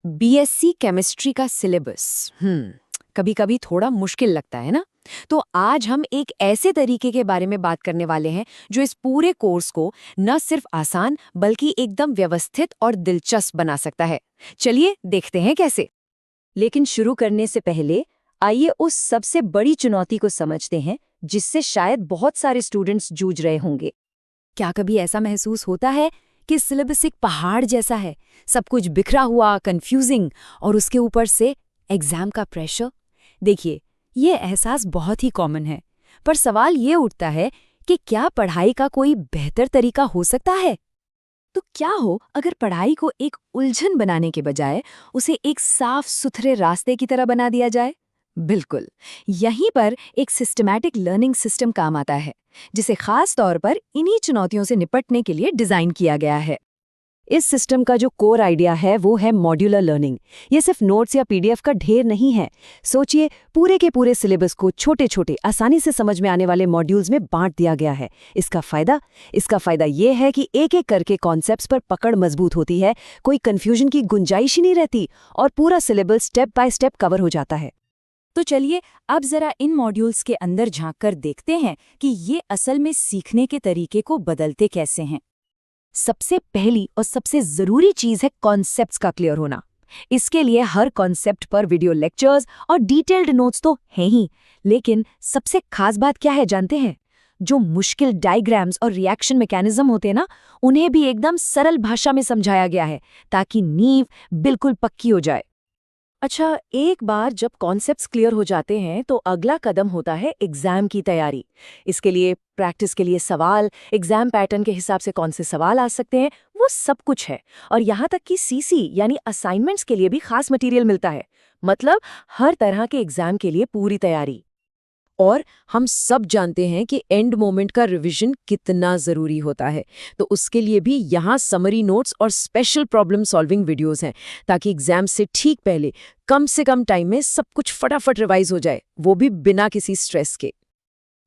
BSc chemistry का syllabus कभी कभी थोड़ा मुश्किल लगता है ना। तो आज हम एक ऐसे तरीके के बारे में बात करने वाले हैं जो इस पूरे कोर्स को न सिर्फ आसान बल्कि एकदम व्यवस्थित और दिलचस्प बना सकता है। चलिए देखते हैं कैसे। लेकिन शुरू करने से पहले आइए उस सबसे बड़ी चुनौती को समझते हैं जिससे शायद बहुत सारे स्टूडेंट्स जूझ रहे होंगे। क्या कभी ऐसा महसूस होता है कि सिलेबस एक पहाड़ जैसा है, सब कुछ बिखरा हुआ, कंफ्यूजिंग, और उसके ऊपर से एग्जाम का प्रेशर? देखिए, ये एहसास बहुत ही कॉमन है, पर सवाल ये उठता है कि क्या पढ़ाई का कोई बेहतर तरीका हो सकता है? तो क्या हो अगर पढ़ाई को एक उलझन बनाने के बजाय उसे एक साफ सुथरे रास्ते की तरह बना दिया जाए? बिल्कुल, यहीं पर एक सिस्टमैटिक लर्निंग सिस्टम काम आता है, जिसे खास तौर पर इन्हीं चुनौतियों से निपटने के लिए डिजाइन किया गया है। इस सिस्टम का जो कोर आइडिया है वो है मॉड्यूलर लर्निंग। ये सिर्फ नोट्स या पीडीएफ का ढेर नहीं है। सोचिए, पूरे के पूरे सिलेबस को छोटे छोटे आसानी से समझ में आने वाले मॉड्यूल्स में बांट दिया गया है। इसका फायदा ये है कि एक एक करके कॉन्सेप्ट्स पर पकड़ मजबूत होती है, कोई कंफ्यूजन की गुंजाइश ही नहीं रहती और पूरा syllabus step by step cover हो जाता है। तो चलिए अब जरा इन मॉड्यूल्स के अंदर झांककर देखते हैं कि ये असल में सीखने के तरीके को बदलते कैसे हैं। सबसे पहली और सबसे जरूरी चीज है कॉन्सेप्ट्स का क्लियर होना। इसके लिए हर कॉन्सेप्ट पर वीडियो लेक्चर्स और डिटेल्ड नोट्स तो हैं ही, लेकिन सबसे खास बात क्या है जानते हैं? जो मुश्किल डायग्राम्स और रिएक्शन मैकेनिज्म होते हैं ना, उन्हें भी एकदम सरल भाषा में समझाया गया है ताकि नींव बिल्कुल पक्की हो जाए। अच्छा, एक बार जब कॉन्सेप्ट्स क्लियर हो जाते हैं तो अगला कदम होता है एग्जाम की तैयारी। इसके लिए प्रैक्टिस के लिए सवाल, एग्जाम पैटर्न के हिसाब से कौन से सवाल आ सकते हैं, वो सब कुछ है। और यहाँ तक कि सीसी यानी असाइनमेंट्स के लिए भी खास मटेरियल मिलता है। मतलब हर तरह के एग्जाम के लिए पूरी तैयारी। और हम सब जानते हैं कि एंड मोमेंट का रिवीजन कितना ज़रूरी होता है, तो उसके लिए भी यहाँ समरी नोट्स और स्पेशल प्रॉब्लम सॉल्विंग वीडियोस हैं, ताकि एग्जाम से ठीक पहले कम से कम टाइम में सब कुछ फटाफट रिवाइज हो जाए, वो भी बिना किसी स्ट्रेस के।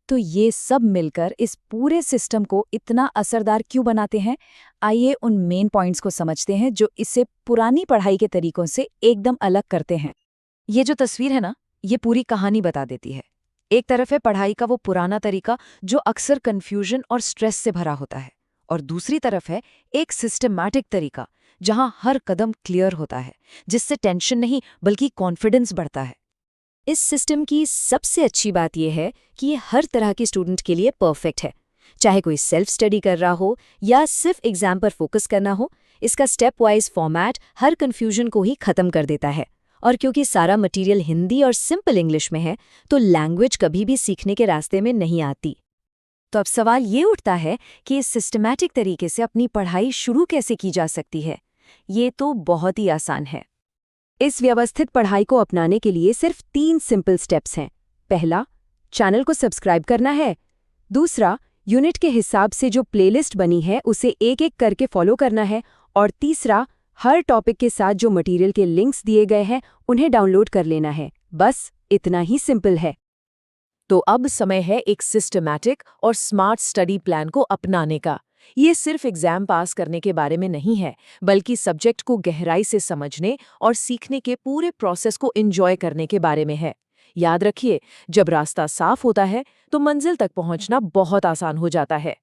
तो ये सब मिलकर इस पूरे सिस्टम को इतना असरदार क्यों बनाते हैं? आइए उन मेन पॉइंट्स को समझते हैं जो इसे पुरानी पढ़ाई के तरीकों से एकदम अलग करते हैं। ये जो तस्वीर है ना, ये पूरी कहानी बता देती है। एक तरफ है पढ़ाई का वो पुराना तरीका जो अक्सर कंफ्यूजन और स्ट्रेस से भरा होता है, और दूसरी तरफ है एक सिस्टमैटिक तरीका जहां हर कदम क्लियर होता है, जिससे टेंशन नहीं बल्कि कॉन्फिडेंस बढ़ता है। इस सिस्टम की सबसे अच्छी बात यह है कि ये हर तरह के स्टूडेंट के लिए परफेक्ट है, चाहे कोई सेल्फ स्टडी कर रहा हो या सिर्फ एग्जाम पर फोकस करना हो। इसका स्टेप वाइज फॉर्मेट हर कंफ्यूजन को ही खत्म कर देता है, और क्योंकि सारा मटेरियल हिंदी और सिंपल इंग्लिश में है, तो लैंग्वेज कभी भी सीखने के रास्ते में नहीं आती। तो अब सवाल ये उठता है कि इस सिस्टमैटिक तरीके से अपनी पढ़ाई शुरू कैसे की जा सकती है? ये तो बहुत ही आसान है। इस व्यवस्थित पढ़ाई को अपनाने के लिए सिर्फ 3 सिंपल स्टेप्स हैं। पहला, चैनल को सब्सक्राइब करना है। दूसरा, यूनिट के हिसाब से जो प्लेलिस्ट बनी है उसे एक एक करके फॉलो करना है। और तीसरा, हर टॉपिक के साथ जो मटेरियल के लिंक्स दिए गए हैं उन्हें डाउनलोड कर लेना है। बस इतना ही सिंपल है। तो अब समय है एक सिस्टमैटिक और स्मार्ट स्टडी प्लान को अपनाने का। ये सिर्फ एग्जाम पास करने के बारे में नहीं है, बल्कि सब्जेक्ट को गहराई से समझने और सीखने के पूरे प्रोसेस को एंजॉय करने के बारे में है। याद रखिए, जब रास्ता साफ होता है तो मंजिल तक पहुंचना बहुत आसान हो जाता है।